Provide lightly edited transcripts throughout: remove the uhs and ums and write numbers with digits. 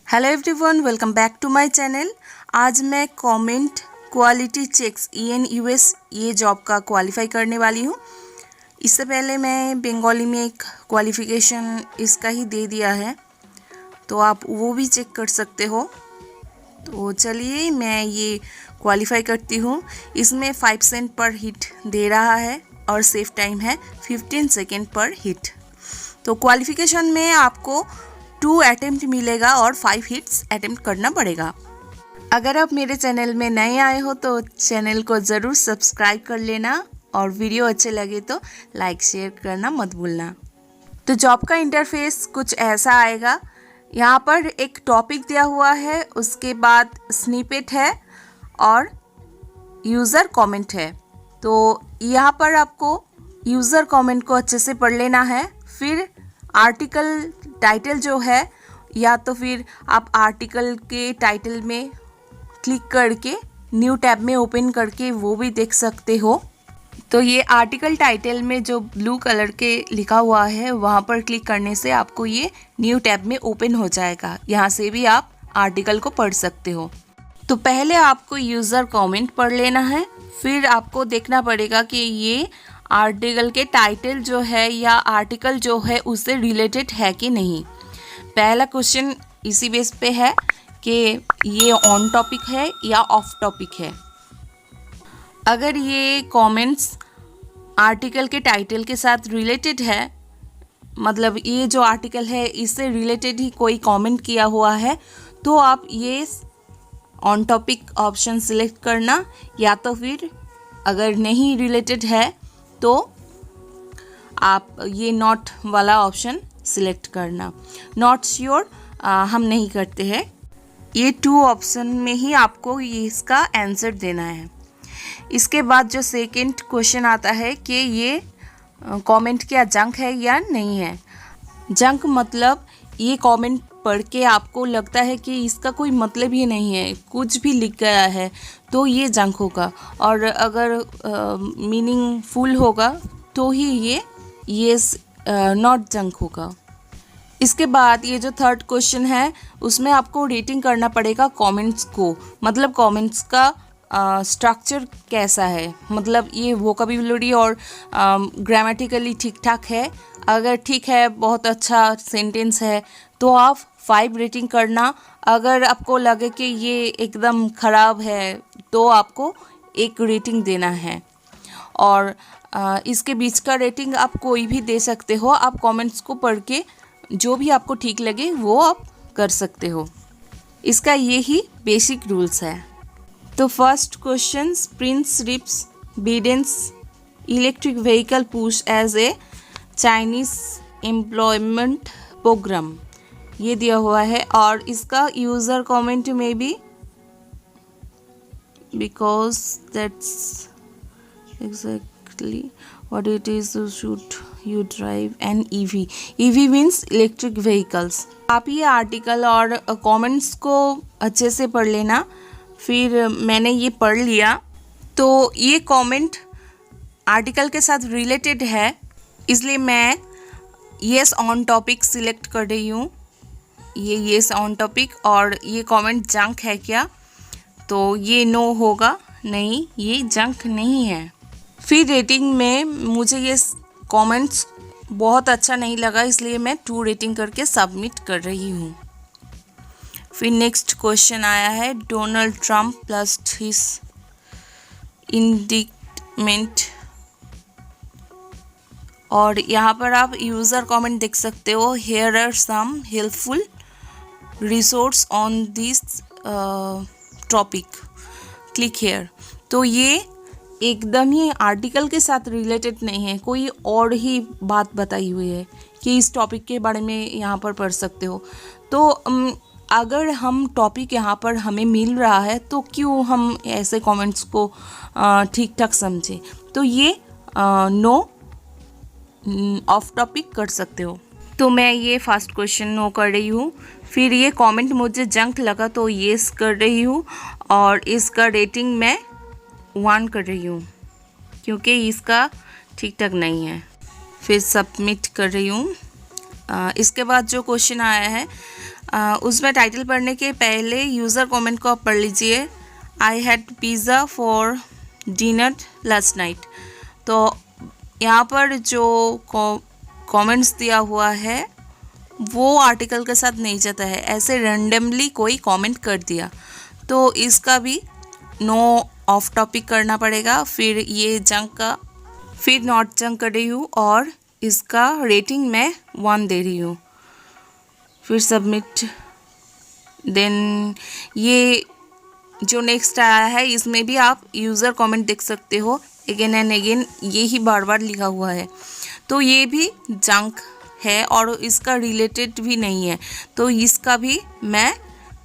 Hello everyone, welcome back to my channel. आज मैं comment quality checks ENUS ये job का क्वालिफाई करने वाली हूँ। इससे पहले मैं बंगाली में एक क्वालिफ़िकेशन इसका ही दे दिया है, तो आप वो भी चेक कर सकते हो। तो चलिए मैं ये क्वालिफाई करती हूँ। इसमें 5 सेंट पर हिट दे रहा है और सेफ टाइम है 15 सेकेंड पर हिट। तो क्वालिफिकेशन में आपको 2 अटेम्प्ट मिलेगा और 5 हिट्स अटेम्प्ट करना पड़ेगा। अगर आप मेरे चैनल में नए आए हो तो चैनल को ज़रूर सब्सक्राइब कर लेना और वीडियो अच्छे लगे तो लाइक शेयर करना मत भूलना। तो जॉब का इंटरफेस कुछ ऐसा आएगा। यहाँ पर एक टॉपिक दिया हुआ है, उसके बाद स्निपेट है और यूज़र कमेंट है। तो यहाँ पर आपको यूज़र कमेंट को अच्छे से पढ़ लेना है। फिर आर्टिकल टाइटल जो है, या तो फिर आप आर्टिकल के टाइटल में क्लिक करके न्यू टैब में ओपन करके वो भी देख सकते हो। तो ये आर्टिकल टाइटल में जो ब्लू कलर के लिखा हुआ है वहाँ पर क्लिक करने से आपको ये न्यू टैब में ओपन हो जाएगा। यहाँ से भी आप आर्टिकल को पढ़ सकते हो। तो पहले आपको यूज़र कमेंट पढ़ लेना है, फिर आपको देखना पड़ेगा कि ये आर्टिकल के टाइटल जो है या आर्टिकल जो है उससे रिलेटेड है कि नहीं। पहला क्वेश्चन इसी बेस पे है कि ये ऑन टॉपिक है या ऑफ टॉपिक है। अगर ये कमेंट्स आर्टिकल के टाइटल के साथ रिलेटेड है, मतलब ये जो आर्टिकल है इससे रिलेटेड ही कोई कमेंट किया हुआ है, तो आप ये ऑन टॉपिक ऑप्शन सिलेक्ट करना, या तो फिर अगर नहीं रिलेटेड है तो आप ये नॉट वाला ऑप्शन सिलेक्ट करना। नॉट श्योर हम नहीं करते हैं। ये 2 ऑप्शन में ही आपको ये इसका आंसर देना है। इसके बाद जो सेकंड क्वेश्चन आता है कि ये कमेंट क्या जंक है या नहीं है। जंक मतलब ये कमेंट पढ़ के आपको लगता है कि इसका कोई मतलब ही नहीं है, कुछ भी लिख गया है, तो ये जंक होगा। और अगर मीनिंगफुल होगा तो ही ये नॉट जंक होगा। इसके बाद ये जो थर्ड क्वेश्चन है उसमें आपको रेटिंग करना पड़ेगा कमेंट्स को, मतलब कमेंट्स का स्ट्रक्चर कैसा है, मतलब ये वोकैबुलरी और ग्रामेटिकली ठीक ठाक है। अगर ठीक है, बहुत अच्छा सेंटेंस है, तो आप 5 रेटिंग करना। अगर आपको लगे कि ये एकदम ख़राब है तो आपको 1 रेटिंग देना है। और इसके बीच का रेटिंग आप कोई भी दे सकते हो। आप कमेंट्स को पढ़ के जो भी आपको ठीक लगे वो आप कर सकते हो। इसका ये ही बेसिक रूल्स है। तो first question, prince rips Biden's electric vehicle push as a Chinese employment program, ये दिया हुआ है। और इसका यूज़र कमेंट में भी, because that's exactly what it is, should you drive an EV means electric vehicles। आप ये आर्टिकल और कमेंट्स को अच्छे से पढ़ लेना। फिर मैंने ये पढ़ लिया, तो ये कमेंट आर्टिकल के साथ रिलेटेड है, इसलिए मैं येस ऑन टॉपिक सिलेक्ट कर रही हूँ। ये येस ऑन टॉपिक। और ये कमेंट जंक है क्या, तो ये नो होगा, नहीं ये जंक नहीं है। फिर रेटिंग में मुझे ये कमेंट्स बहुत अच्छा नहीं लगा, इसलिए मैं 2 रेटिंग करके सबमिट कर रही हूँ। फिर नेक्स्ट क्वेश्चन आया है, Donald Trump plus his indictment. और यहाँ पर आप यूज़र कमेंट देख सकते हो। Here are some helpful resource on this topic, click here. तो ये एकदम ही आर्टिकल के साथ रिलेटेड नहीं है, कोई और ही बात बताई हुई है कि इस टॉपिक के बारे में यहाँ पर पढ़ सकते हो। तो अगर हम टॉपिक यहाँ पर हमें मिल रहा है तो क्यों हम ऐसे कमेंट्स को ठीक ठाक समझें। तो ये नो ऑफ टॉपिक कर सकते हो। तो मैं ये फर्स्ट क्वेश्चन नो कर रही हूँ। फिर ये कमेंट मुझे जंक लगा तो येस कर रही हूँ, और इसका रेटिंग मैं 1 कर रही हूँ क्योंकि इसका ठीक ठाक नहीं है। फिर सबमिट कर रही हूँ। इसके बाद जो क्वेश्चन आया है, उसमें टाइटल पढ़ने के पहले यूज़र कमेंट को आप पढ़ लीजिए। I had pizza for dinner last night. तो यहाँ पर जो कमेंट्स दिया हुआ है वो आर्टिकल के साथ नहीं जाता है, ऐसे रैंडमली कोई कमेंट कर दिया तो इसका भी नो ऑफ टॉपिक करना पड़ेगा। फिर ये जंक का, फिर नॉट जंक कर रही हूँ और इसका रेटिंग मैं 1 दे रही हूँ। फिर सबमिट। देन ये जो नेक्स्ट आया है इसमें भी आप यूज़र कमेंट देख सकते हो, अगेन एंड अगेन ये ही बार बार लिखा हुआ है, तो ये भी जंक है और इसका रिलेटेड भी नहीं है, तो इसका भी मैं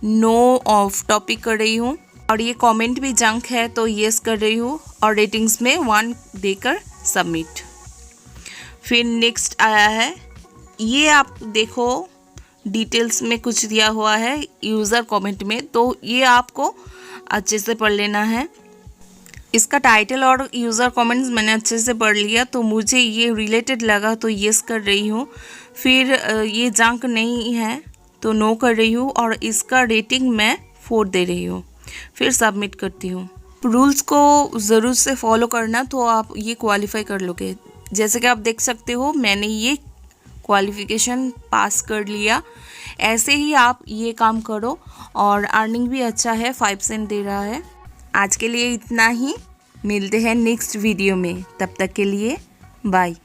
नो ऑफ टॉपिक कर रही हूँ। और ये कमेंट भी जंक है तो येस कर रही हूँ और रेटिंग्स में 1 देकर सबमिट। फिर नेक्स्ट आया है, ये आप देखो डिटेल्स में कुछ दिया हुआ है यूज़र कमेंट में, तो ये आपको अच्छे से पढ़ लेना है। इसका टाइटल और यूज़र कमेंट्स मैंने अच्छे से पढ़ लिया तो मुझे ये रिलेटेड लगा तो येस कर रही हूँ। फिर ये जंक नहीं है तो नो कर रही हूँ और इसका रेटिंग मैं 4 दे रही हूँ। फिर सबमिट करती हूँ। रूल्स को ज़रूर से फॉलो करना तो आप ये क्वालिफाई कर लोगे। जैसे कि आप देख सकते हो मैंने ये क्वालिफ़िकेशन पास कर लिया। ऐसे ही आप ये काम करो और अर्निंग भी अच्छा है, 5 सेंट दे रहा है। आज के लिए इतना ही, मिलते हैं नेक्स्ट वीडियो में, तब तक के लिए बाय।